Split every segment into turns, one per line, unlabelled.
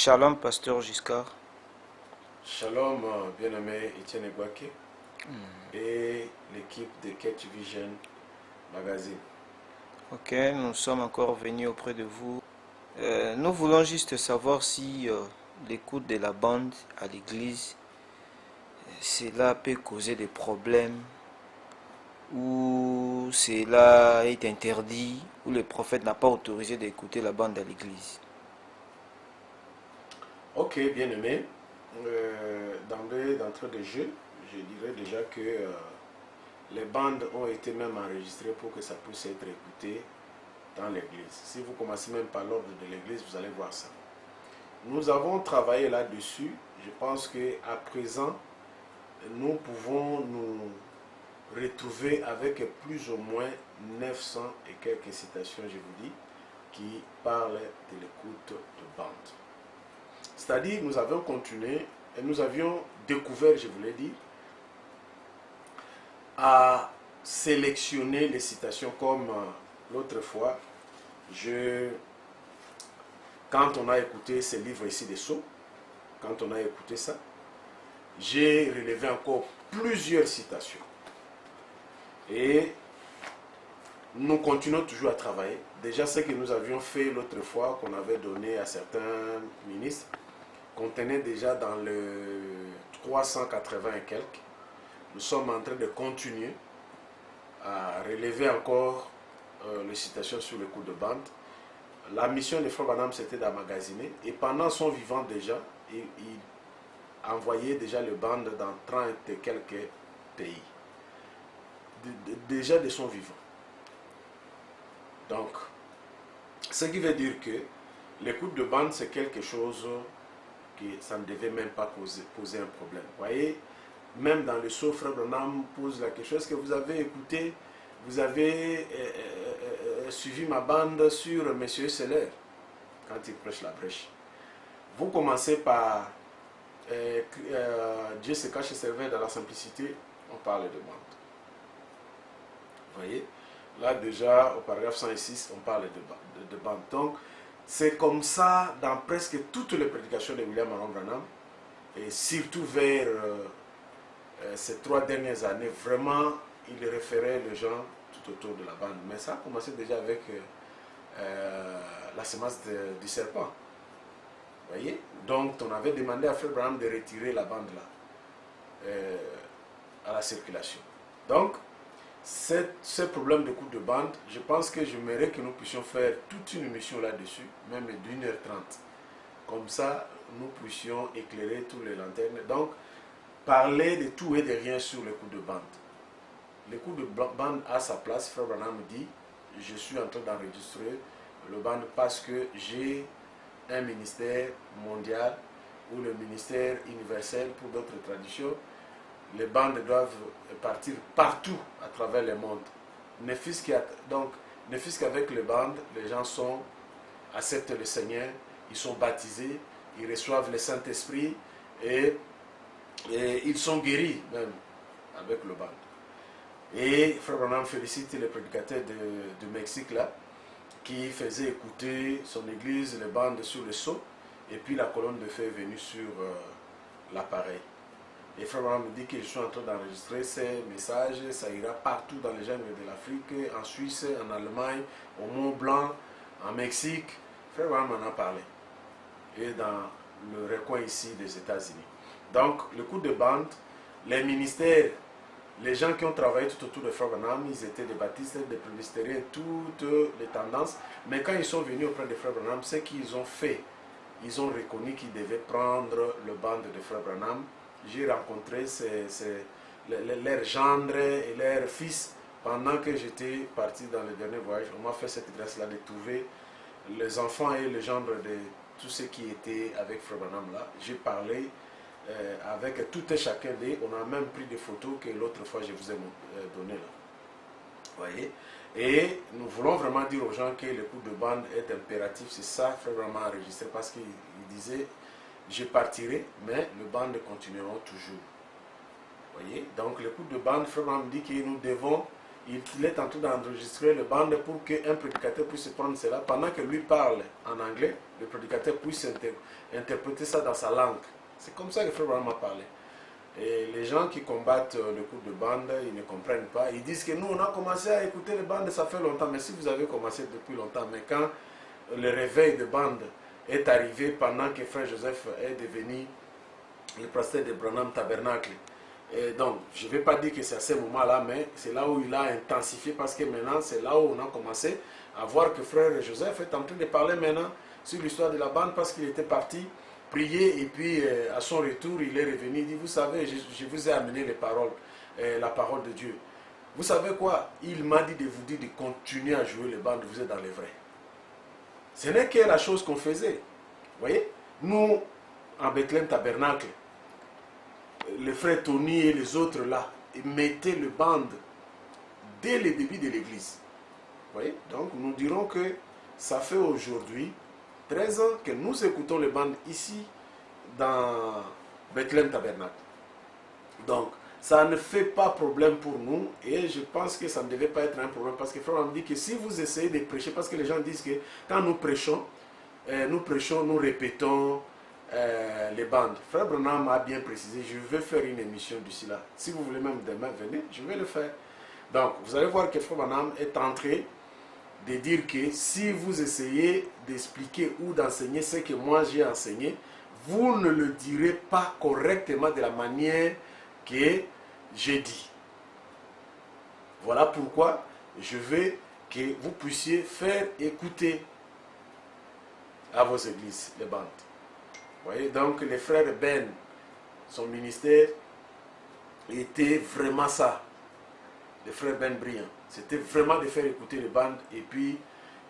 Shalom, pasteur Giscard.
Shalom, bien-aimé Etienne Egwake et l'équipe de Catch Vision Magazine.
Ok, nous sommes encore venus auprès de vous. Nous voulons juste savoir si l'écoute de la bande à l'église, cela peut causer des problèmes, ou cela est interdit, ou le prophète n'a pas autorisé d'écouter la bande à l'église.
Ok, bien-aimé, d'entrée de jeu, je dirais déjà que les bandes ont été même enregistrées pour que ça puisse être écouté dans l'église. Si vous commencez même par l'ordre de l'église, vous allez voir ça. Nous avons travaillé là-dessus. Je pense qu'à présent, nous pouvons nous retrouver avec plus ou moins 900 et quelques citations, je vous dis, qui parlent de l'écoute de bande. C'est-à-dire, nous avons continué et nous avions découvert, je vous l'ai dit, à sélectionner les citations comme l'autre fois. Quand on a écouté ces livres ici des Sceaux, quand on a écouté ça, j'ai relevé encore plusieurs citations. Et nous continuons toujours à travailler. Déjà, ce que nous avions fait l'autre fois, qu'on avait donné à certains ministres, contenait déjà dans le 380 et quelques. Nous sommes en train de continuer à relever encore les citations sur le coup de bande. La mission de Frère Branham, c'était d'emmagasiner. Et pendant son vivant déjà, il envoyait déjà le bande dans 30 et quelques pays. Déjà de son vivant. Donc, ce qui veut dire que l'écoute de bande, c'est quelque chose que ça ne devait même pas poser un problème. Vous voyez, même dans le Sceau, Frère Branham pose la question, est-ce que vous avez écouté, vous avez suivi ma bande sur M. Seller, quand il prêche la brèche. Vous commencez par Dieu se cache et s'éveille dans la simplicité, on parle de bande. Vous voyez, là déjà, au paragraphe 106, on parle de bande. Donc, c'est comme ça dans presque toutes les prédications de William Marion Branham, et surtout vers ces 3 dernières années, vraiment, il référait les gens tout autour de la bande. Mais ça a commencé déjà avec la semence du serpent. Vous voyez? Donc, on avait demandé à Frère Branham de retirer la bande là, à la circulation. Donc, ce problème de coup de bande, je pense que j'aimerais que nous puissions faire toute une émission là-dessus, même d'1h30. Comme ça, nous puissions éclairer tous les lanternes. Donc, parler de tout et de rien sur le coup de bande. Le coup de bande a sa place. Frère Branham me dit, je suis en train d'enregistrer le bande parce que j'ai un ministère mondial ou le ministère universel pour d'autres traditions. Les bandes doivent partir partout à travers le monde. Ne fût-ce qu'avec les bandes, les gens acceptent le Seigneur, ils sont baptisés, ils reçoivent le Saint-Esprit et ils sont guéris même avec le bande. Et Frère Branham félicite les prédicateurs du Mexique là, qui faisaient écouter son église, les bandes sur le sceau, et puis la colonne de feu est venue sur l'appareil. Et Frère Branham me dit que je suis en train d'enregistrer ces messages, ça ira partout dans les jungles de l'Afrique, en Suisse, en Allemagne, au Mont Blanc, en Mexique. Frère Branham en a parlé. Et dans le recoin ici des États-Unis. Donc, le coup de bande, les ministères, les gens qui ont travaillé tout autour de Frère Branham, ils étaient des baptistes, des presbytériens, toutes les tendances. Mais quand ils sont venus auprès de Frère Branham, ce qu'ils ont fait, ils ont reconnu qu'ils devaient prendre le bande de Frère Branham. J'ai rencontré leurs gendres et leurs fils pendant que j'étais parti dans le dernier voyage. On m'a fait cette grâce-là de trouver les enfants et les gendres de tous ceux qui étaient avec Frère Branham là. J'ai parlé avec tout et chacun d'eux. On a même pris des photos que l'autre fois je vous ai données là. Vous voyez? Et nous voulons vraiment dire aux gens que le coup de bande est impératif. C'est ça, Frère Branham a enregistré parce qu'il disait je partirai, mais le bande continuera toujours. Vous voyez? Donc le coup de bande, Frère Branham dit que nous devons il est en train d'enregistrer le band pour qu'un prédicateur puisse prendre cela. Pendant que lui parle en anglais, le prédicateur puisse interpréter ça dans sa langue. C'est comme ça que Frère Branham a parlé. Et les gens qui combattent le coup de bande, ils ne comprennent pas. Ils disent que nous, on a commencé à écouter les bandes, ça fait longtemps. Mais si vous avez commencé depuis longtemps, mais quand le réveil de bande est arrivé pendant que Frère Joseph est devenu le pasteur de Branham Tabernacle. Et donc, je ne vais pas dire que c'est à ce moment-là, mais c'est là où il a intensifié, parce que maintenant, c'est là où on a commencé à voir que Frère Joseph est en train de parler maintenant sur l'histoire de la bande, parce qu'il était parti prier, et puis à son retour, il est revenu, il dit, vous savez, je vous ai amené les paroles, la parole de Dieu. Vous savez quoi? Il m'a dit de vous dire de continuer à jouer les bandes, vous êtes dans les vrais. Ce n'est que la chose qu'on faisait. Vous voyez? Nous, en Bethléem Tabernacle, les frères Tony et les autres là, mettaient le band dès le début de l'église. Vous voyez? Donc nous dirons que ça fait aujourd'hui 13 ans que nous écoutons le band ici dans Bethléem Tabernacle. Donc ça ne fait pas problème pour nous, et je pense que ça ne devait pas être un problème, parce que Frère me dit que si vous essayez de prêcher, parce que les gens disent que quand nous prêchons, nous répétons les bandes. Frère Branham a bien précisé, je vais faire une émission d'ici là. Si vous voulez même demain venir, je vais le faire. Donc, vous allez voir que Frère Branham est en train de dire que si vous essayez d'expliquer ou d'enseigner ce que moi j'ai enseigné, vous ne le direz pas correctement de la manière que j'ai dit. Voilà pourquoi je veux que vous puissiez faire écouter à vos églises les bandes. Vous voyez, donc les frères Ben, son ministère était vraiment ça. Les frères Ben Briand, c'était vraiment de faire écouter les bandes, et puis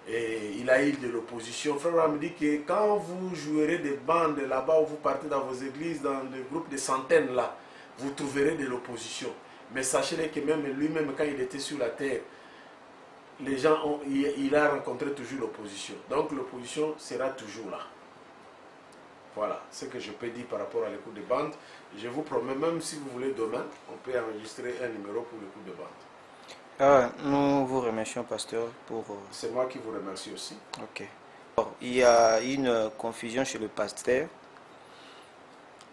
il a eu de l'opposition. Frère me dit que quand vous jouerez des bandes là-bas, où vous partez dans vos églises, dans des groupes de centaines là, vous trouverez de l'opposition. Mais sachez que même lui-même, quand il était sur la terre, les gens il a rencontré toujours l'opposition. Donc l'opposition sera toujours là. Voilà ce que je peux dire par rapport à l'écoute de bande. Je vous promets, même si vous voulez demain, on peut enregistrer un numéro pour l'écoute de bande.
Nous vous remercions, pasteur, pour...
C'est moi qui vous remercie aussi.
Ok. Alors, il y a une confusion chez le pasteur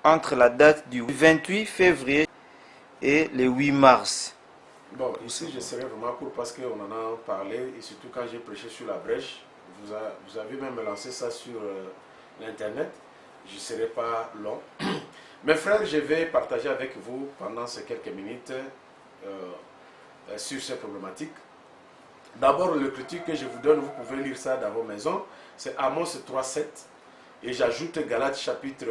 entre la date du 28 février et le 8 mars.
Bon, ici je serai vraiment court parce qu'on en a parlé, et surtout quand j'ai prêché sur la brèche, vous avez même lancé ça sur l'internet. Je ne serai pas long. Mes frères, je vais partager avec vous pendant ces quelques minutes sur ces problématiques. D'abord, le critique que je vous donne, vous pouvez lire ça dans vos maisons, c'est Amos 3,7, et j'ajoute Galates chapitre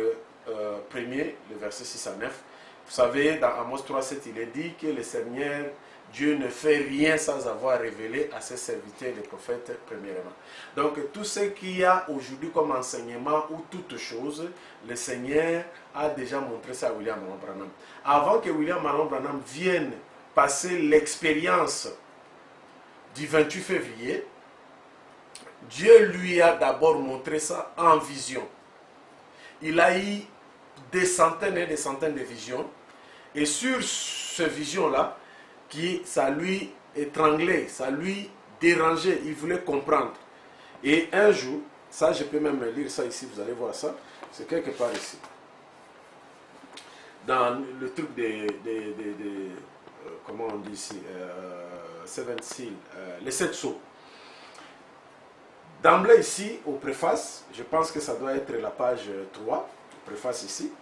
1er, le verset 6 à 9. Vous savez, dans Amos 3,7, il est dit que le Seigneur, Dieu ne fait rien sans avoir révélé à ses serviteurs, les prophètes, premièrement. Donc, tout ce qu'il y a aujourd'hui comme enseignement ou toute chose, le Seigneur a déjà montré ça à William Marion Branham. Avant que William Marion Branham vienne passer l'expérience du 28 février, Dieu lui a d'abord montré ça en vision. Il a eu des centaines et des centaines de visions, et sur ces visions-là, ça lui étranglait, ça lui dérangeait, il voulait comprendre. Et un jour, ça je peux même lire ça ici, vous allez voir ça, c'est quelque part ici. Dans le truc comment on dit ici, Seven Seal, les 7 sceaux. D'emblée ici, au préface, je pense que ça doit être la page 3, préface ici,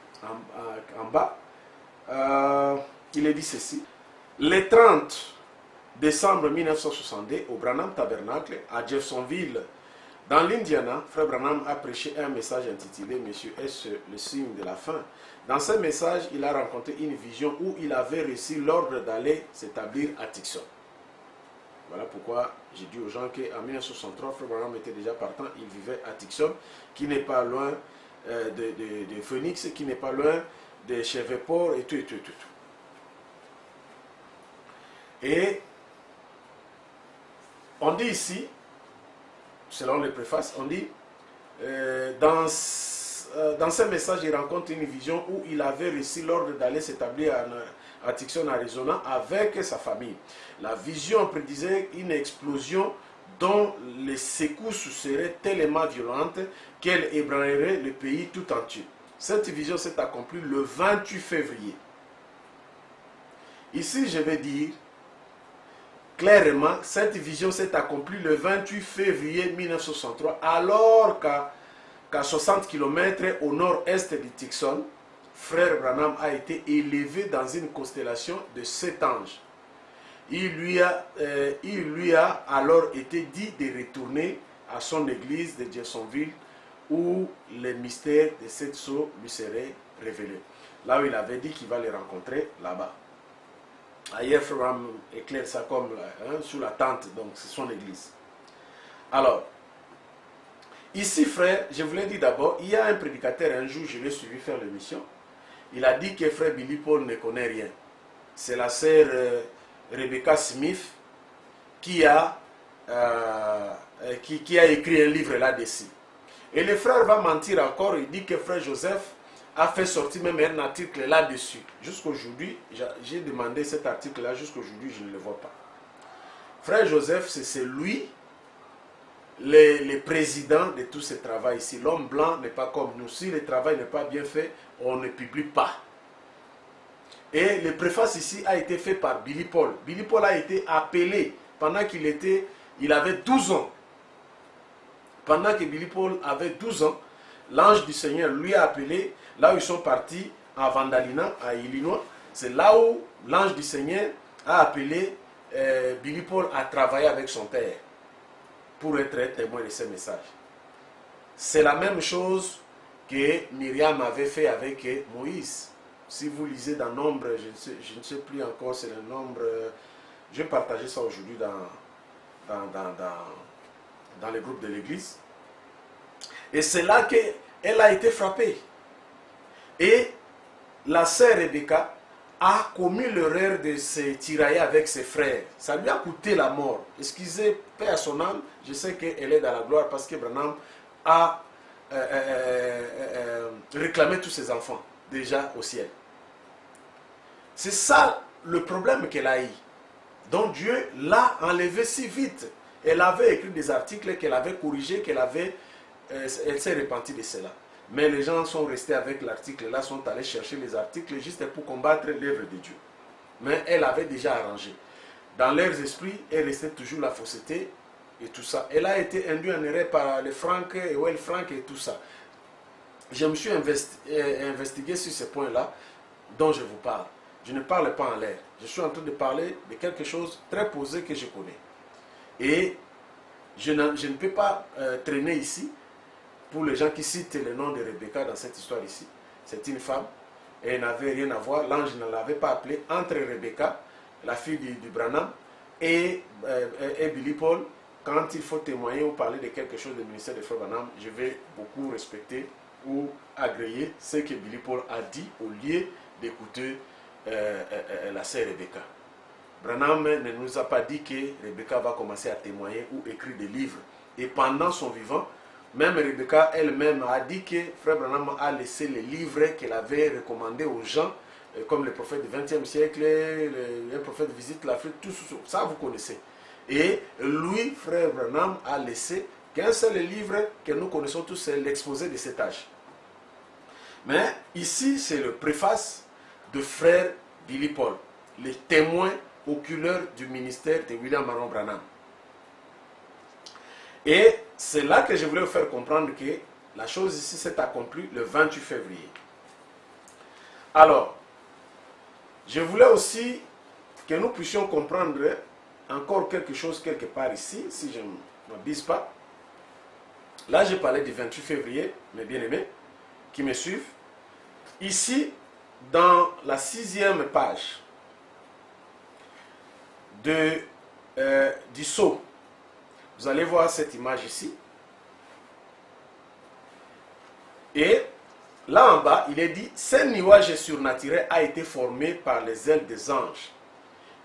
en bas, il est dit ceci. Le 30 décembre 1962, au Branham Tabernacle, à Jeffersonville, dans l'Indiana, Frère Branham a prêché un message intitulé « Monsieur, est-ce le signe de la fin ?» Dans ce message, il a rencontré une vision où il avait reçu l'ordre d'aller s'établir à Tucson. Voilà pourquoi j'ai dit aux gens qu'en 1963, Frère Branham était déjà partant, il vivait à Tucson, qui n'est pas loin de Phoenix, qui n'est pas loin de Shreveport et tout. Et on dit ici, selon les préfaces, on dit dans dans ce message, il rencontre une vision où il avait reçu l'ordre d'aller s'établir à Tucson, Arizona, avec sa famille. La vision prédisait une explosion dont les secousses seraient tellement violentes qu'elle ébranlerait le pays tout entier. Cette vision s'est accomplie le 28 février. Ici, je vais dire clairement, cette vision s'est accomplie le 28 février 1963, alors qu'à 60 km au nord-est de Tucson, frère Branham a été élevé dans une constellation de 7 anges. Il lui a alors été dit de retourner à son église de Jeffersonville où les mystères de cette sceaux lui seraient révélés. Là où il avait dit qu'il va les rencontrer là-bas. Ailleurs, frère Branham éclaire ça comme sous la tente, donc c'est son église. Alors, ici, frère, je voulais dire d'abord, il y a un prédicateur, un jour, je l'ai suivi faire l'émission. Il a dit que frère Billy Paul ne connaît rien. C'est la sœur Rebecca Smith qui a écrit un livre là-dessus. Et le frère va mentir encore, il dit que frère Joseph a fait sortir même un article là-dessus. Jusqu'aujourd'hui, j'ai demandé cet article-là, jusqu'aujourd'hui, je ne le vois pas. Frère Joseph, c'est lui, le président de tout ce travail ici. L'homme blanc n'est pas comme nous. Si le travail n'est pas bien fait, on ne publie pas. Et le préface ici a été fait par Billy Paul. Billy Paul a été appelé pendant il avait 12 ans. Pendant que Billy Paul avait 12 ans, l'ange du Seigneur lui a appelé, là où ils sont partis, à Vandalina, à Illinois. C'est là où l'ange du Seigneur a appelé Billy Paul à travailler avec son père pour être un témoin de ces messages. C'est la même chose que Myriam avait fait avec Moïse. Si vous lisez dans Nombre, je ne sais plus encore, c'est le Nombre, je vais partager ça aujourd'hui dans les groupes de l'église. Et c'est là qu'elle a été frappée. Et la sœur Rebecca a commis l'erreur de se tirailler avec ses frères. Ça lui a coûté la mort. Excusez, paix à son âme, je sais qu'elle est dans la gloire parce que Branham a réclamé tous ses enfants déjà au ciel. C'est ça le problème qu'elle a eu. Donc Dieu l'a enlevé si vite. Elle avait écrit des articles qu'elle avait corrigés, elle s'est repentie de cela. Mais les gens sont restés avec l'article là, sont allés chercher les articles juste pour combattre l'œuvre de Dieu. Mais elle avait déjà arrangé. Dans leurs esprits, elle restait toujours la fausseté et tout ça. Elle a été induite en erreur par les Franck et Well Frank et tout ça. Je me suis investigué sur ces points-là dont je vous parle. Je ne parle pas en l'air. Je suis en train de parler de quelque chose très posé que je connais. Et je ne peux pas traîner ici pour les gens qui citent le nom de Rebecca dans cette histoire ici. C'est une femme et elle n'avait rien à voir. L'ange ne l'avait pas appelée entre Rebecca, la fille du Branham, et Billy Paul. Quand il faut témoigner ou parler de quelque chose du ministère de Frère Branham, je vais beaucoup respecter ou agréer ce que Billy Paul a dit au lieu d'écouter la sœur Rebecca. Branham ne nous a pas dit que Rebecca va commencer à témoigner ou écrire des livres. Et pendant son vivant, même Rebecca elle-même a dit que Frère Branham a laissé les livres qu'elle avait recommandés aux gens, comme le prophète du XXe siècle, un prophète visite l'Afrique, tout ça vous connaissez. Et lui, Frère Branham, a laissé qu'un seul livre que nous connaissons tous, c'est l'exposé de cet âge. Mais ici, c'est le préface de Frère Billy Paul, les témoins oculaires du ministère de William Marion Branham. Et c'est là que je voulais vous faire comprendre que la chose ici s'est accomplie le 28 février. Alors, je voulais aussi que nous puissions comprendre encore quelque chose quelque part ici, si je ne m'abuse pas. Là, j'ai parlé du 28 février, mes bien-aimés, qui me suivent. Ici, dans la 6e page du sceau, vous allez voir cette image ici. Et là en bas, il est dit, ce nuage surnaturel a été formé par les ailes des anges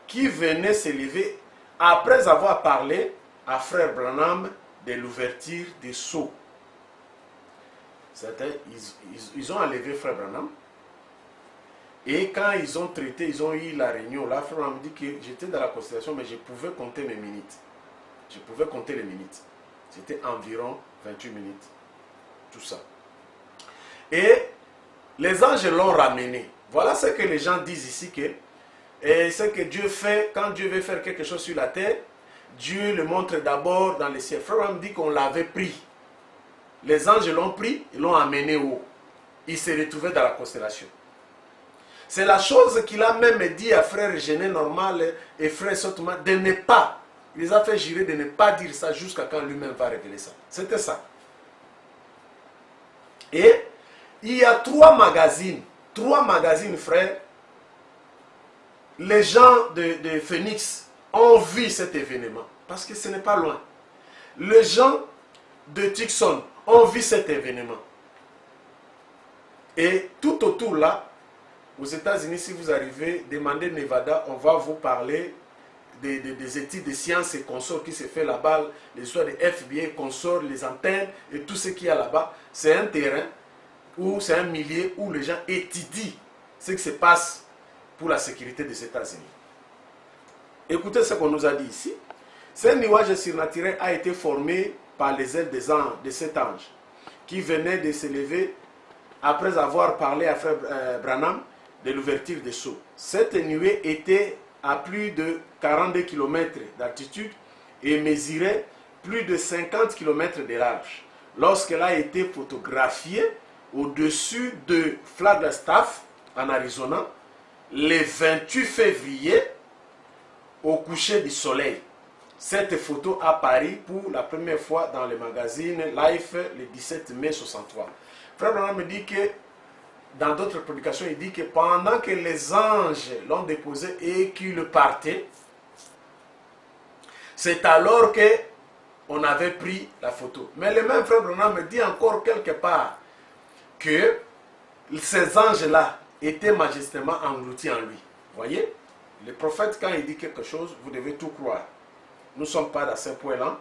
qui venaient s'élever après avoir parlé à Frère Branham de l'ouverture des sceaux. Certains, ils ont enlevé Frère Branham. Et quand ils ont traité, ils ont eu la réunion, là, Frère Branham me dit que j'étais dans la constellation, mais je pouvais compter mes minutes. Je pouvais compter les minutes. C'était environ 28 minutes. Tout ça. Et les anges l'ont ramené. Voilà ce que les gens disent ici, que et ce que Dieu fait, quand Dieu veut faire quelque chose sur la terre, Dieu le montre d'abord dans les cieux. Frère Branham dit qu'on l'avait pris. Les anges l'ont pris, ils l'ont amené haut. Il s'est retrouvé dans la constellation. C'est la chose qu'il a même dit à frère Géné Normal et frère Sotoma de ne pas. Il les a fait jurer de ne pas dire ça jusqu'à quand lui-même va révéler ça. C'était ça. Et il y a 3 magazines. 3 magazines, frère. Les gens de Phoenix ont vu cet événement. Parce que ce n'est pas loin. Les gens de Tucson ont vu cet événement. Et tout autour là, aux États-Unis, si vous arrivez, demandez Nevada, on va vous parler des études de sciences et consorts qui se fait là-bas, les histoires de FBI, consorts, les antennes et tout ce qu'il y a là-bas. C'est un terrain où c'est un milieu où les gens étudient ce qui se passe pour la sécurité des États-Unis. Écoutez ce qu'on nous a dit ici. Ce nuage surnaturel a été formé par les ailes de cet ange qui venait de s'élever après avoir parlé à frère Branham de l'ouverture des sceaux. Cette nuée était à plus de 42 km d'altitude et mesurait plus de 50 km de large. Lorsqu'elle a été photographiée au-dessus de Flagstaff, en Arizona, le 28 février, au coucher du soleil. Cette photo apparaît pour la première fois dans le magazine Life le 17 mai 63. Frère Branham me dit que dans d'autres publications, il dit que pendant que les anges l'ont déposé et qu'il partait, c'est alors que on avait pris la photo. Mais le même frère Branham me dit encore quelque part que ces anges-là étaient majestement engloutis en lui. Vous voyez? Le prophète, quand il dit quelque chose, vous devez tout croire. Nous ne sommes pas dans ce point-là,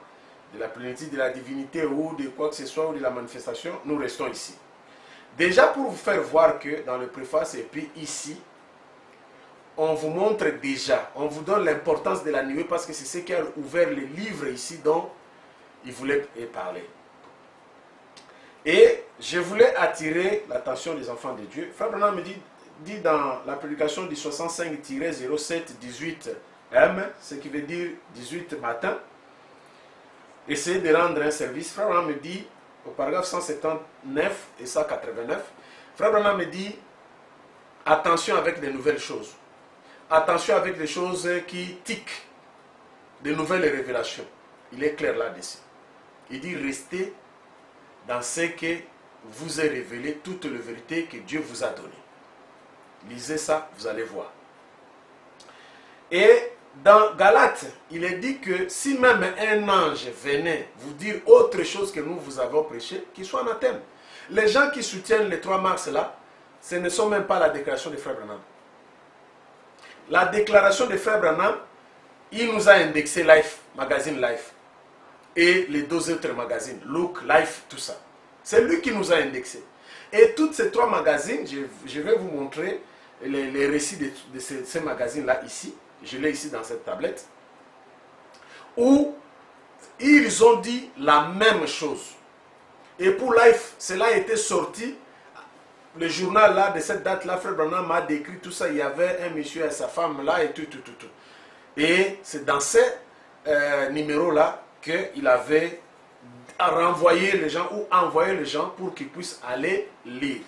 de la plénitude de la divinité ou de quoi que ce soit, ou de la manifestation, nous restons ici. Déjà pour vous faire voir que dans le préface et puis ici, on vous montre déjà, on vous donne l'importance de la nuée parce que c'est ce qui a ouvert le livre ici dont il voulait parler. Et je voulais attirer l'attention des enfants de Dieu. Frère Branham me dit dans la prédication du 65-07-18M, ce qui veut dire 18 matin, essayez de rendre un service. Frère Branham me dit au paragraphe 179 et 189, Frère Branham me dit attention avec de nouvelles choses. Attention avec des choses qui tiquent, de nouvelles révélations. Il est clair là-dessus. Il dit restez dans ce que vous est révélé, toute la vérité que Dieu vous a donnée. Lisez ça, vous allez voir. Et dans Galates, il est dit que si même un ange venait vous dire autre chose que nous vous avons prêché, qu'il soit anathème. Les gens qui soutiennent les 3 mars là, ce ne sont même pas la déclaration de Frère Branham. La déclaration de Frère Branham, il nous a indexé Life, magazine Life, et les 2 autres magazines, Look, Life, tout ça. C'est lui qui nous a indexé. Et tous ces 3 magazines, je vais vous montrer les récits de ces magazines-là ici. Je l'ai ici dans cette tablette. Où ils ont dit la même chose. Et pour Life, cela a été sorti. Le journal là, de cette date-là, Frère Branham m'a décrit tout ça. Il y avait un monsieur et sa femme là et tout. Et c'est dans ces numéros-là qu'il avait renvoyé les gens ou envoyé les gens pour qu'ils puissent aller lire.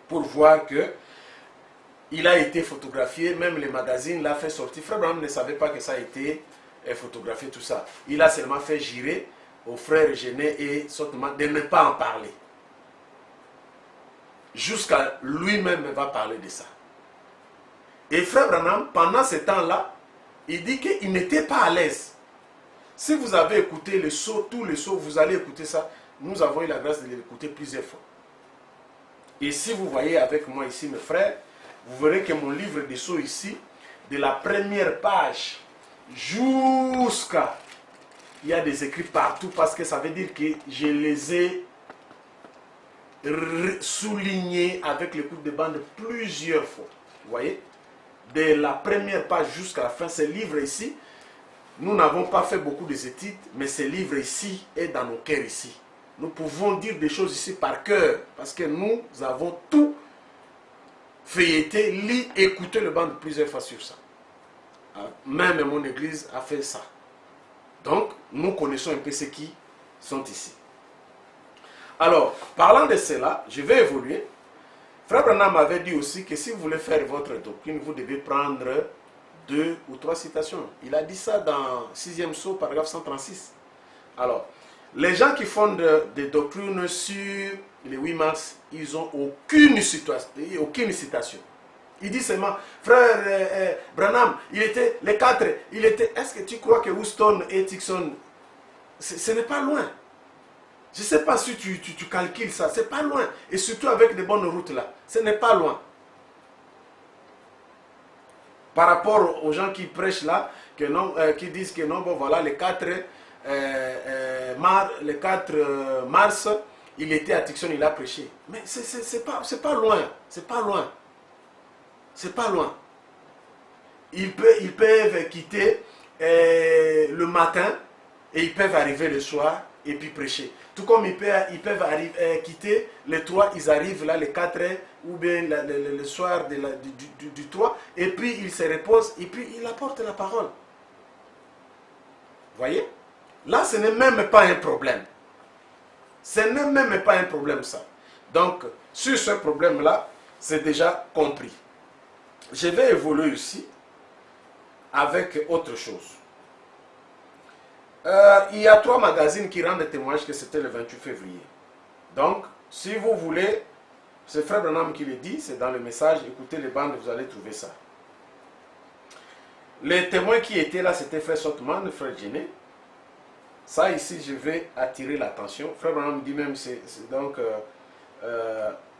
Pour voir que il a été photographié, même les magazines l'ont fait sortir. Frère Branham ne savait pas que ça a été photographié, tout ça. Il a seulement fait jurer aux frères Géné et Sotoma de ne pas en parler. Jusqu'à lui-même va parler de ça. Et Frère Branham, pendant ce temps-là, il dit qu'il n'était pas à l'aise. Si vous avez écouté le saut, tous les sauts, vous allez écouter ça. Nous avons eu la grâce de l'écouter plusieurs fois. Et si vous voyez avec moi ici, mes frères, vous verrez que mon livre de sauts ici, de la première page jusqu'à... Il y a des écrits partout parce que ça veut dire que je les ai souligné avec l'écoute de bande plusieurs fois. Vous voyez, de la première page jusqu'à la fin, ce livre ici, nous n'avons pas fait beaucoup d'études, mais ce livre ici est dans nos cœurs ici. Nous pouvons dire des choses ici par cœur, parce que nous avons tout feuilleté, lu, écouté le bande plusieurs fois sur ça. Même mon église a fait ça. Donc, nous connaissons un peu ceux qui sont ici. Alors, parlant de cela, je vais évoluer. Frère Branham avait dit aussi que si vous voulez faire votre doctrine, vous devez prendre 2 ou 3 citations. Il a dit ça dans 6e sceau, paragraphe 136. Alors, les gens qui font des doctrines sur les 8 mars, ils n'ont aucune citation. Il dit seulement, frère Branham, il était les 4, il était... Est-ce que tu crois que Houston et Dixon, ce n'est pas loin? Je ne sais pas si tu calcules ça, c'est pas loin. Et surtout avec des bonnes routes là, ce n'est pas loin. Par rapport aux gens qui prêchent là, que non, qui disent que non, bon voilà, les 4 mars, il était à Tucson, il a prêché. Mais c'est pas loin, c'est pas loin. C'est pas loin. Ils peuvent quitter le matin et ils peuvent arriver le soir et puis prêcher. Tout comme ils peuvent quitter les 3, ils arrivent là les 4 ou bien le soir du 3 et puis ils se reposent et puis ils apportent la parole. Voyez? Là, ce n'est même pas un problème. Ce n'est même pas un problème ça. Donc, sur ce problème-là, c'est déjà compris. Je vais évoluer ici avec autre chose. Il y a 3 magazines qui rendent témoignage que c'était le 28 février. Donc, si vous voulez, c'est Frère Branham qui le dit, c'est dans le message, écoutez les bandes, vous allez trouver ça. Les témoins qui étaient là, c'était Frère Sotman, Frère Jenné. Ça ici, je vais attirer l'attention. Frère Branham dit même,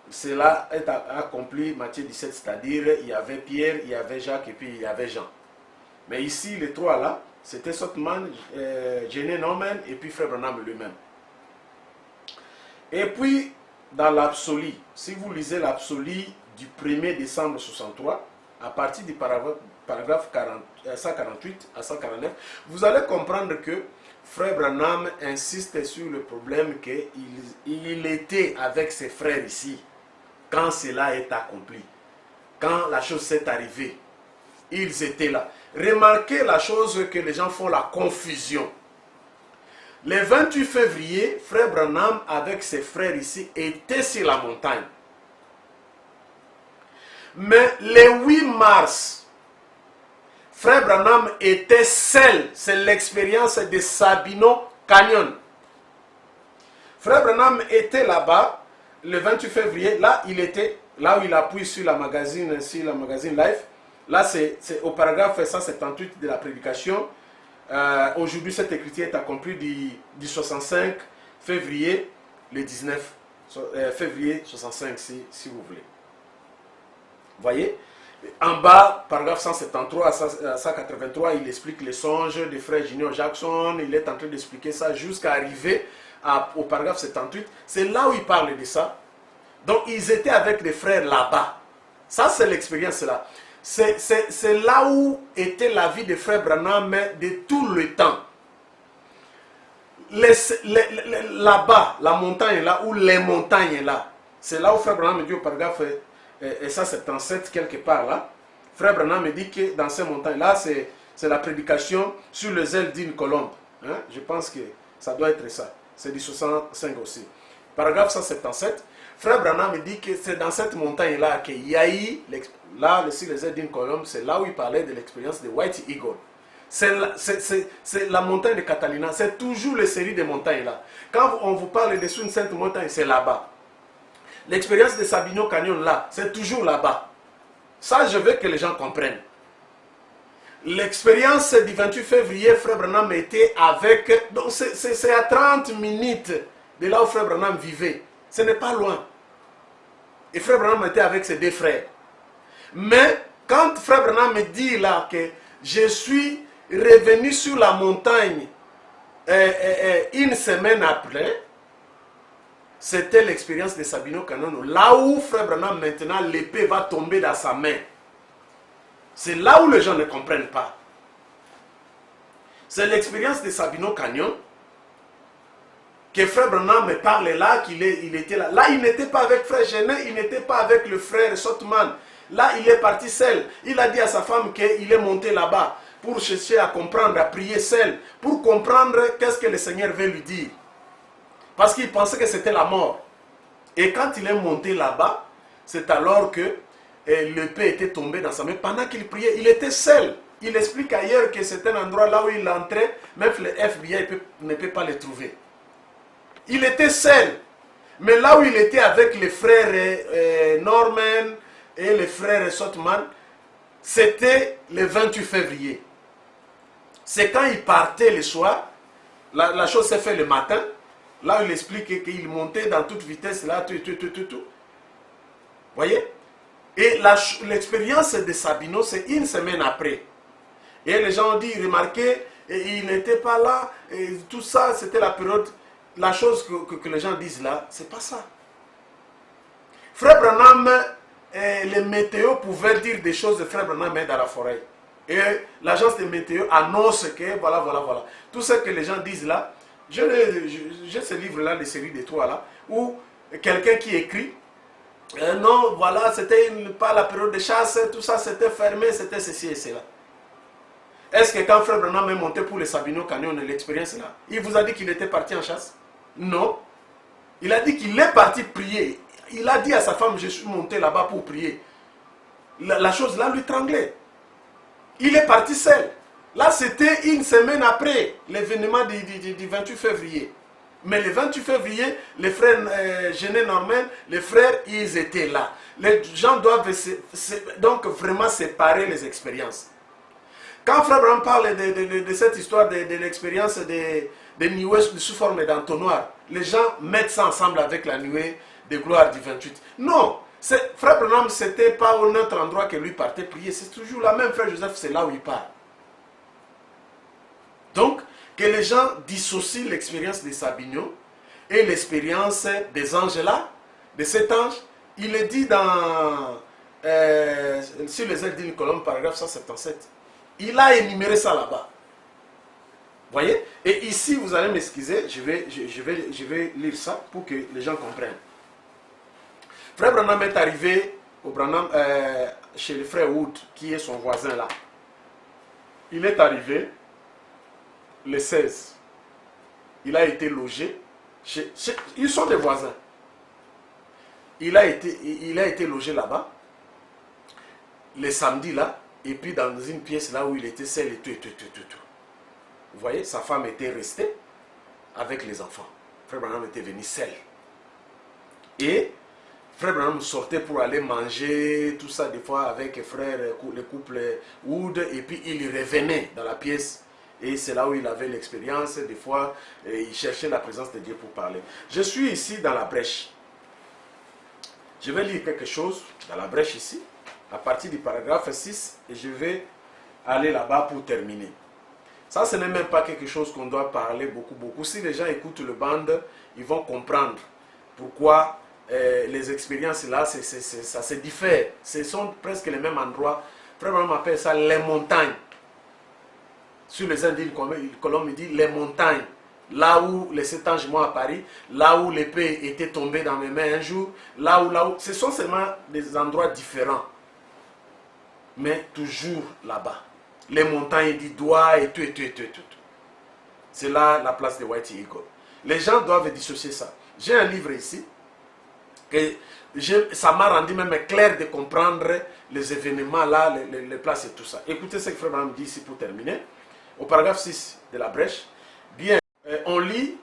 cela est accompli, Matthieu 17, c'est-à-dire, il y avait Pierre, il y avait Jacques et puis il y avait Jean. Mais ici, les 3 là, c'était Sotman, Jenné Norman et puis Frère Branham lui-même. Et puis, dans l'absolu, si vous lisez l'absolu du 1er décembre 63, à partir du paragraphe 148 à 149, vous allez comprendre que Frère Branham insiste sur le problème qu'il était avec ses frères ici, quand cela est accompli, quand la chose s'est arrivée. Ils étaient là. Remarquez la chose que les gens font la confusion. Le 28 février, Frère Branham avec ses frères ici était sur la montagne. Mais le 8 mars, Frère Branham était seul. C'est l'expérience de Sabino Canyon. Frère Branham était là-bas le 28 février. Là, il était là où il appuie sur la magazine Life. Là, c'est au paragraphe 178 de la prédication. Aujourd'hui, cette écriture est accomplie du 65 février, le 19 février 65, si vous voulez. Vous voyez? En bas, paragraphe 173 à 183, il explique les songes de frère Junior Jackson. Il est en train d'expliquer ça jusqu'à arriver au paragraphe 78. C'est là où il parle de ça. Donc, ils étaient avec les frères là-bas. Ça, c'est l'expérience là. C'est là où était la vie de frère Branham de tout le temps. Là-bas, la montagne là, ou les montagnes là, c'est là où frère Branham dit au paragraphe 177, quelque part là, frère Branham dit que dans ces montagnes là, c'est la prédication sur les ailes d'une colombe. Hein? Je pense que ça doit être ça. C'est du 65 aussi. Paragraphe 177. Frère Branham dit que c'est dans cette montagne-là qu'il y a eu, là, sur les ailes d'une colombe, c'est là où il parlait de l'expérience de White Eagle. C'est la montagne de Catalina, c'est toujours les séries de montagnes-là. Quand on vous parle de une sainte montagne, c'est là-bas. L'expérience de Sabino Canyon, là, c'est toujours là-bas. Ça, je veux que les gens comprennent. L'expérience du 28 février, Frère Branham était avec... Donc, c'est à 30 minutes de là où Frère Branham vivait. Ce n'est pas loin. Et Frère Branham était avec ses 2 frères. Mais quand Frère Branham me dit là que je suis revenu sur la montagne une semaine après, C'était l'expérience de Sabino Canono. Là où Frère Branham, maintenant, l'épée va tomber dans sa main. C'est là où les gens ne comprennent pas. C'est l'expérience de Sabino Canyon que Frère Branham me parle là, il était là. Là, il n'était pas avec Frère Genet, il n'était pas avec le frère Sotman. Là, il est parti seul. Il a dit à sa femme qu'il est monté là-bas pour chercher à comprendre, à prier seul, pour comprendre qu'est-ce que le Seigneur veut lui dire. Parce qu'il pensait que c'était la mort. Et quand il est monté là-bas, c'est alors que l'épée était tombée dans sa main. Pendant qu'il priait, il était seul. Il explique ailleurs que c'est un endroit là où il entrait, même le FBI ne peut pas le trouver. Il était seul. Mais là où il était avec les frères Norman et les frères Sotman, c'était le 28 février. C'est quand il partait le soir, la chose s'est faite le matin, là où il explique qu'il montait dans toute vitesse, là, tout. Voyez? Et l'expérience de Sabino, c'est une semaine après. Et les gens ont dit, remarquez, il n'était pas là, et tout ça, c'était la période. La chose que les gens disent là, c'est pas ça. Frère Branham, les météos pouvaient dire des choses de Frère Branham dans la forêt. Et l'agence de météo annonce que voilà. Tout ce que les gens disent là, j'ai ce livre-là, les séries des trois là, où quelqu'un qui écrit, non, voilà, c'était pas la période de chasse, tout ça c'était fermé, c'était ceci et cela. Est-ce que quand Frère Branham est monté pour les Sabino Canyon, l'expérience là, il vous a dit qu'il était parti en chasse? Non. Il a dit qu'il est parti prier. Il a dit à sa femme, je suis monté là-bas pour prier. La chose là lui tranglait. Il est parti seul. Là, c'était une semaine après l'événement du 28 février. Mais le 28 février, les frères Genet Norman, les frères, ils étaient là. Les gens doivent donc vraiment séparer les expériences. Quand Frère Branham parle de cette histoire de l'expérience de nuées sous forme d'entonnoir, les gens mettent ça ensemble avec la nuée de gloire du 28. Non, Frère Branham, ce n'était pas un autre endroit que lui partait prier. C'est toujours la même. Frère Joseph, c'est là où il part. Donc, que les gens dissocient l'expérience de Sabino et l'expérience des anges là, de cet ange. Il est dit dans sur les ailes d'une colombe, paragraphe 177. Il a énuméré ça là-bas. Voyez? Et ici, vous allez m'excuser, je vais lire ça pour que les gens comprennent. Frère Branham est arrivé chez le frère Wood, qui est son voisin là. Il est arrivé le 16. Il a été logé. Ils sont des voisins. Il a été logé là-bas. Le samedi là. Et puis dans une pièce là où il était seul et tout. Vous voyez, sa femme était restée avec les enfants. Frère Branham était venu seul. Et Frère Branham sortait pour aller manger, tout ça, des fois avec le couple Wood. Et puis il revenait dans la pièce. Et c'est là où il avait l'expérience. Des fois, il cherchait la présence de Dieu pour parler. Je suis ici dans la brèche. Je vais lire quelque chose dans la brèche ici, à partir du paragraphe 6, et je vais aller là-bas pour terminer. Ça, ce n'est même pas quelque chose qu'on doit parler beaucoup. Si les gens écoutent le band, ils vont comprendre pourquoi les expériences là, ça se diffère. Ce sont presque les mêmes endroits. Frère Branham appelle ça les montagnes. Sur les Indes, Colombe dit les montagnes. Là où les 7 anges m'ont apparu, là où l'épée était tombée dans mes mains un jour, là où. Ce sont seulement des endroits différents. Mais toujours là-bas. Les montagnes du doigt et tout. C'est là la place de White Eagle. Les gens doivent dissocier ça. J'ai un livre ici, ça m'a rendu même clair de comprendre les événements là, les places et tout ça. Écoutez ce que Frère Branham dit ici pour terminer. Au paragraphe 6 de la brèche, bien, on lit,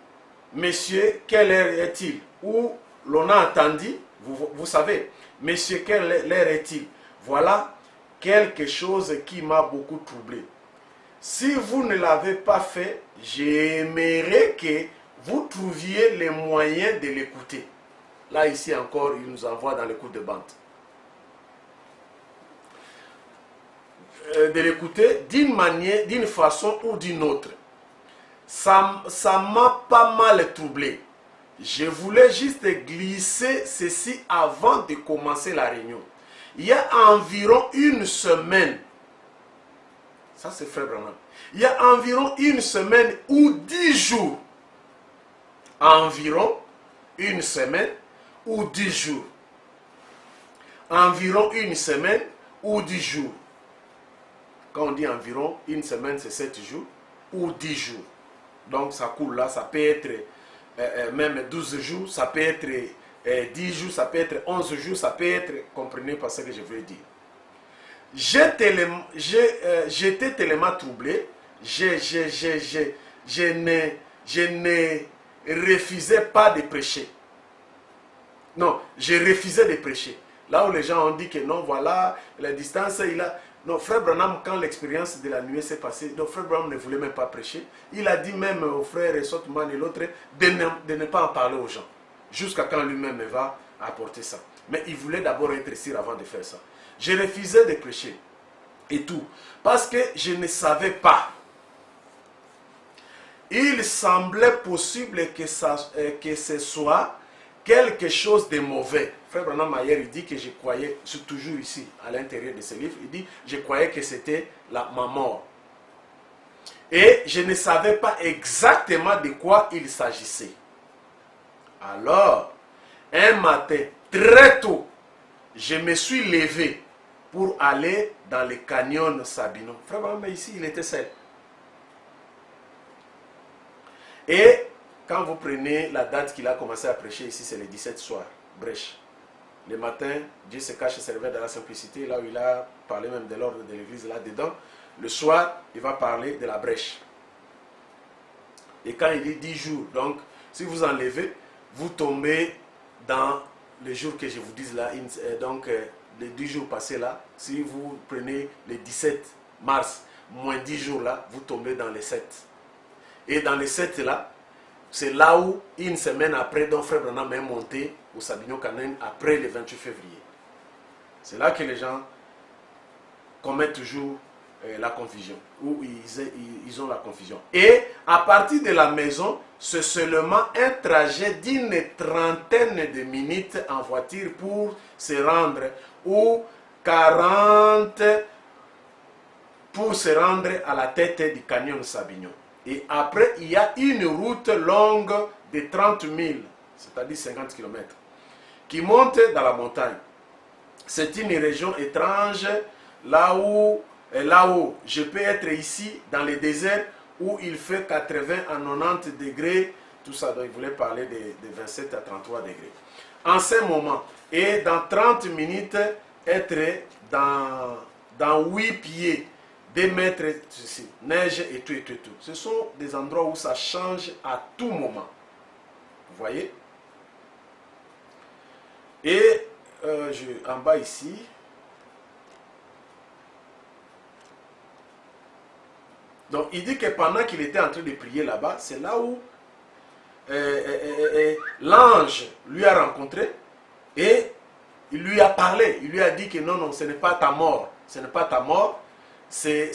messieurs, quelle heure est-il? Ou l'on a entendu, vous savez, messieurs, quelle heure est-il? Voilà quelque chose qui m'a beaucoup troublé. Si vous ne l'avez pas fait, j'aimerais que vous trouviez les moyens de l'écouter. Là, ici encore, il nous envoie dans l'écoute de bande. De l'écouter d'une manière, d'une façon ou d'une autre. Ça m'a pas mal troublé. je voulais juste glisser ceci avant de commencer la réunion. Il y a environ une semaine, ça c'est Frère Branham, il y a environ une semaine ou 10 jours, environ une semaine ou 10 jours, environ une semaine ou 10 jours. Quand on dit environ, une semaine c'est 7 jours ou 10 jours. Donc ça coule là, ça peut être même 12 jours, ça peut être 10 jours, ça peut être 11 jours, ça peut être, comprenez pas ce que je veux dire. J'étais tellement troublé, je ne refusais pas de prêcher. Non, je refusais de prêcher. Là où les gens ont dit que non, voilà, la distance, il a... Non, Frère Branham, quand l'expérience de la nuée s'est passée, donc Frère Branham ne voulait même pas prêcher. Il a dit même aux frères Sotman et l'autre de ne pas en parler aux gens. Jusqu'à quand lui-même va apporter ça. Mais il voulait d'abord être sûr avant de faire ça. Je refusais de prêcher. Et tout. Parce que je ne savais pas. Il semblait possible que ce soit quelque chose de mauvais. Frère Branham Ayer, il dit que je croyais, c'est toujours ici, à l'intérieur de ce livre, il dit, je croyais que c'était ma mort. Et je ne savais pas exactement de quoi il s'agissait. Alors, un matin, très tôt, je me suis levé pour aller dans le canyon Sabino. Frère Branham, ici, il était seul. Et quand vous prenez la date qu'il a commencé à prêcher ici, c'est le 17 soir, brèche. Le matin, Dieu se cache et se révèle dans la simplicité, là où il a parlé même de l'ordre de l'église là-dedans. Le soir, il va parler de la brèche. Et quand il dit 10 jours, donc si vous enlevez, vous tombez dans les jours que je vous dis là, donc les 10 jours passés là, si vous prenez le 17 mars, moins 10 jours là, vous tombez dans les 7. Et dans les 7 là, c'est là où, une semaine après, donc Frère Branham est monté au Sabino Canin après le 28 février. C'est là que les gens commettent toujours la confusion, ou ils ont la confusion. Et à partir de la maison, c'est seulement un trajet d'une trentaine de minutes en voiture pour se rendre, ou 40 pour se rendre à la tête du canyon Sabino. Et après, il y a une route longue de 30 000, c'est-à-dire 50 km, qui monte dans la montagne. C'est une région étrange, là où je peux être ici, dans le désert, où il fait 80 à 90 degrés, tout ça, donc il voulait parler de 27 à 33 degrés. En ce moment, et dans 30 minutes, être dans 8 pieds, 2 mètres, ceci, neige et tout. Ce sont des endroits où ça change à tout moment. Vous voyez? Et en bas ici, donc il dit que pendant qu'il était en train de prier là-bas, c'est là où l'ange lui a rencontré et il lui a parlé. Il lui a dit que non, ce n'est pas ta mort. Ce n'est pas ta mort. C'est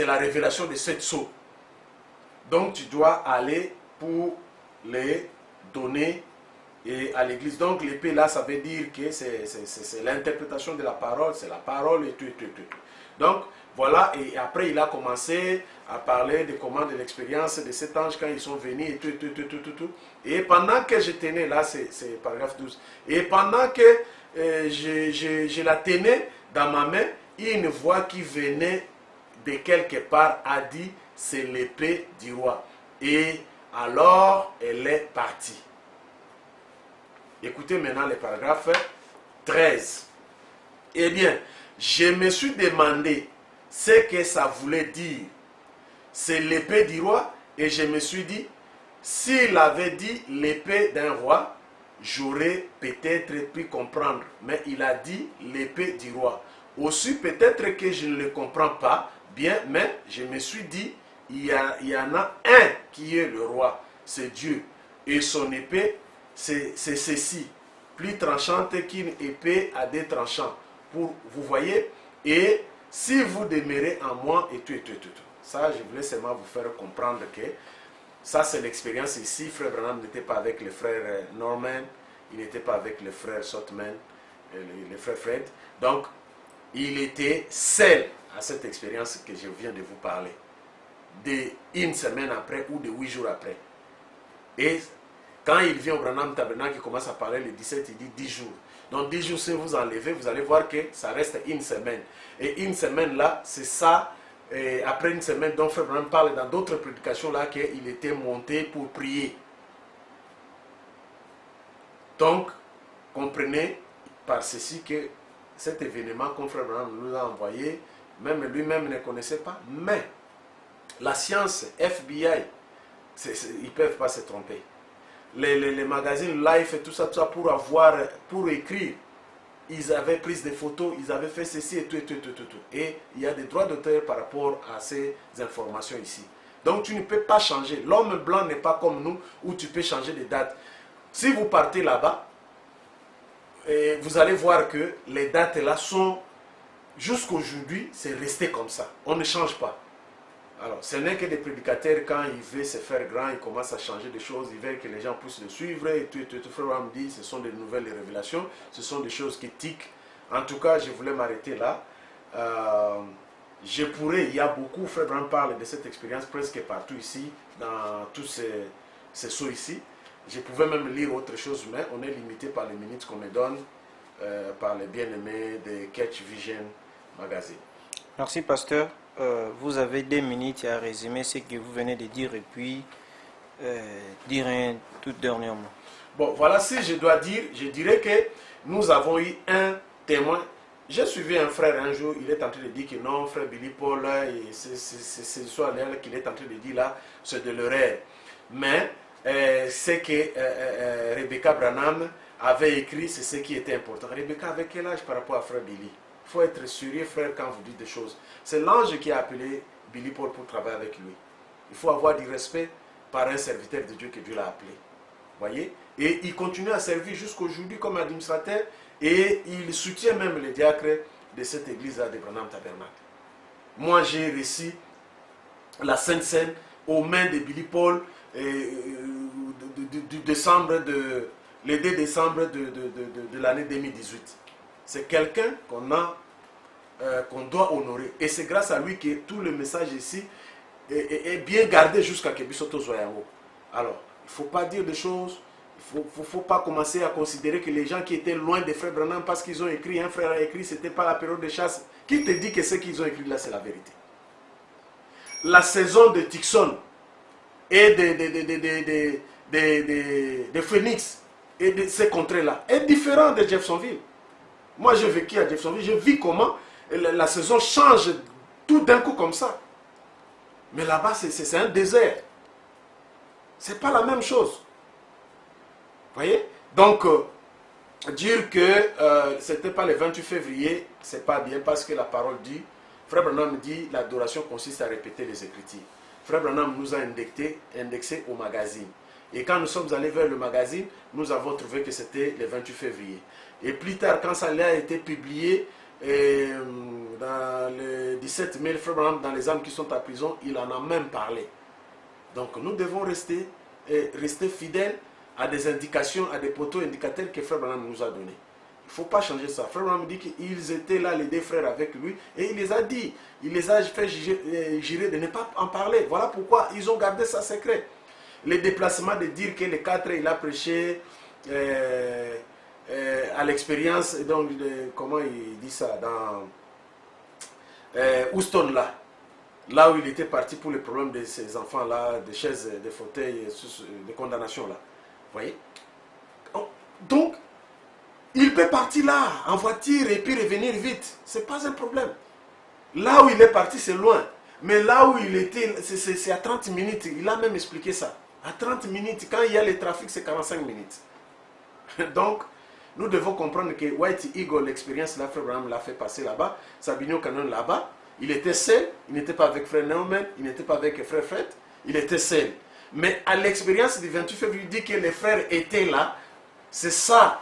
la révélation de 7 sceaux. Donc tu dois aller pour les donner à l'église. Donc l'épée là, ça veut dire que c'est l'interprétation de la parole, c'est la parole et tout. Donc voilà, et après il a commencé à parler de comment, de l'expérience de cet ange quand ils sont venus et tout. Et pendant que je tenais, là c'est paragraphe 12, et pendant que je la tenais dans ma main, une voix qui venait de quelque part a dit, c'est l'épée du roi. Et alors elle est partie. Écoutez maintenant le paragraphe 13. Eh bien, je me suis demandé ce que ça voulait dire. C'est l'épée du roi, et je me suis dit, s'il avait dit l'épée d'un roi, j'aurais peut-être pu comprendre. Mais il a dit l'épée du roi. Aussi peut-être que je ne le comprends pas bien, mais je me suis dit, il y en a un qui est le roi, c'est Dieu. Et son épée, c'est ceci, plus tranchante qu'une épée à 2 tranchants. Vous voyez, et si vous demeurez en moi et tout. Ça, je voulais seulement vous faire comprendre que Ça, c'est l'expérience ici. Frère Branham n'était pas avec les frères Norman, il n'était pas avec les frères Sotman, les frères Fred. Donc, il était seul à cette expérience que je viens de vous parler. Une semaine après ou de 8 jours après. Et quand il vient au Branham Tabernacle, il commence à parler le 17, il dit 10 jours. Donc 10 jours, si vous enlevez, vous allez voir que ça reste une semaine. Et une semaine là, c'est ça. Et après une semaine, donc Frère Branham parle dans d'autres prédications là qu'il était monté pour prier. Donc, comprenez par ceci que cet événement qu'on Frère Branham nous a envoyé, même lui-même ne connaissait pas, mais la science, FBI, ils ne peuvent pas se tromper. Les magazines Life et tout ça pour écrire, ils avaient pris des photos, ils avaient fait ceci et tout. Et il y a des droits d'auteur par rapport à ces informations ici. Donc tu ne peux pas changer. L'homme blanc n'est pas comme nous où tu peux changer de date. Si vous partez là-bas, vous allez voir que les dates là sont, jusqu'aujourd'hui, c'est resté comme ça. On ne change pas. Alors, ce n'est que des prédicateurs, quand ils veulent se faire grand, ils commencent à changer des choses, ils veulent que les gens puissent le suivre, et tout. Frère Branham dit, ce sont des nouvelles révélations, ce sont des choses qui tiquent. En tout cas, je voulais m'arrêter là. Il y a beaucoup, Frère Branham parle de cette expérience presque partout ici, dans tous ces sauts ici. Je pouvais même lire autre chose, mais on est limité par les minutes qu'on me donne, par les bien-aimés de Catch Vision Magazine.
Merci, pasteur. Vous avez 2 minutes à résumer ce que vous venez de dire et puis dire un tout dernier mot.
Bon, voilà, si je dois dire, je dirais que nous avons eu un témoin. J'ai suivi un frère un jour, il est en train de dire que non, frère Billy Paul, c'est l'histoire qu'il est en train de dire là, c'est de l'erreur. Mais c'est que Rebecca Branham avait écrit, c'est ce qui était important. Rebecca avait quel âge par rapport à frère Billy? Il faut être sérieux, frère, quand vous dites des choses. C'est l'ange qui a appelé Billy Paul pour travailler avec lui. Il faut avoir du respect par un serviteur de Dieu que Dieu l'a appelé. Voyez? Et il continue à servir jusqu'aujourd'hui comme administrateur et il soutient même les diacres de cette église-là de Branham Tabernacle. Moi, j'ai réussi la Sainte Seine aux mains de Billy Paul du décembre le 2 décembre de l'année 2018. C'est quelqu'un qu'on doit honorer. Et c'est grâce à lui que tout le message ici est bien gardé jusqu'à Kebisoto Zoyango. Alors, il ne faut pas dire des choses, il ne faut pas commencer à considérer que les gens qui étaient loin des frères Branham, parce qu'ils ont écrit, un frère a écrit, ce n'était pas la période de chasse. Qui te dit que ce qu'ils ont écrit là, c'est la vérité? La saison de Tixon et de Phoenix et de ces contrées-là est différente de Jeffersonville. Moi, j'ai vécu à Jeffersonville, j'ai vu comment la saison change tout d'un coup comme ça. Mais là-bas, c'est un désert. C'est pas la même chose. Vous voyez? Donc, dire que c'était pas le 28 février, c'est pas bien parce que la parole dit, Frère Branham dit, l'adoration consiste à répéter les Écritures. Frère Branham nous a indexé au magazine. Et quand nous sommes allés vers le magazine, nous avons trouvé que c'était le 28 février. Et plus tard, quand ça a été publié, dans le 17 mai, Frère Branham, dans les âmes qui sont en prison, il en a même parlé. Donc nous devons rester fidèles à des indications, à des poteaux indicateurs que Frère Branham nous a donnés. Il ne faut pas changer ça. Frère Branham dit qu'ils étaient là, les 2 frères avec lui, et il les a dit, il les a fait jurer de ne pas en parler. Voilà pourquoi ils ont gardé ça secret. Les déplacements de dire que les 4, il a prêché à l'expérience, donc comment il dit ça, dans Houston là où il était parti pour le problème de ces enfants là, des chaises, des fauteuils, de condamnation là. Vous voyez? Donc, il peut partir là, en voiture, et puis revenir vite. C'est pas un problème. Là où il est parti, c'est loin. Mais là où il était, c'est à 30 minutes. Il a même expliqué ça. À 30 minutes, quand il y a le trafic, c'est 45 minutes. Donc, nous devons comprendre que White Eagle, l'expérience, là, Frère Branham l'a fait passer là-bas. Sabinio Canon là-bas. Il était seul. Il n'était pas avec Frère Neumann. Il n'était pas avec Frère Fred. Il était seul. Mais à l'expérience du 28 février, il dit que les frères étaient là. C'est ça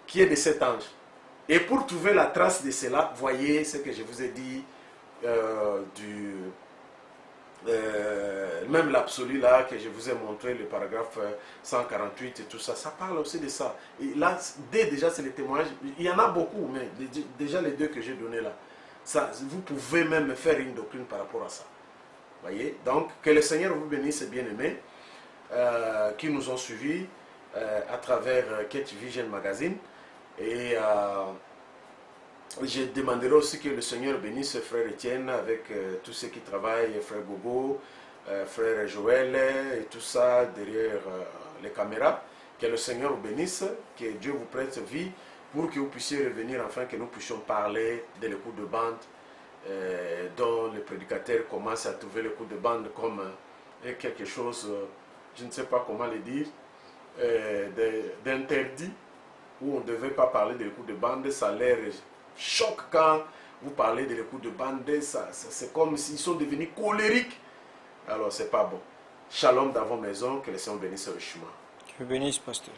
qui est de cet ange. Et pour trouver la trace de cela, voyez ce que je vous ai dit même l'absolu là que je vous ai montré, le paragraphe 148 et tout ça, ça parle aussi de ça. Et là, déjà c'est les témoignages, il y en a beaucoup, mais déjà les deux que j'ai donnés là, ça, vous pouvez même faire une doctrine par rapport à ça. Voyez, donc que le Seigneur vous bénisse, bien-aimés, qui nous ont suivis à travers Catch Vision Magazine. Et je demanderai aussi que le Seigneur bénisse frère Étienne avec tous ceux qui travaillent, frère Gogo, frère Joël et tout ça derrière les caméras. Que le Seigneur vous bénisse, que Dieu vous prête vie pour que vous puissiez revenir afin que nous puissions parler de l'écoute de bande dont le prédicateur commence à trouver l'écoute de bande comme quelque chose, je ne sais pas comment le dire, d'interdit, où on ne devait pas parler de l'écoute de bande. Ça leur choque quand vous parlez de l'écoute de bande, c'est comme s'ils sont devenus colériques. Alors c'est pas bon. Shalom dans vos maisons, que le Seigneur bénisse le chemin.
Que bénisse, pasteur.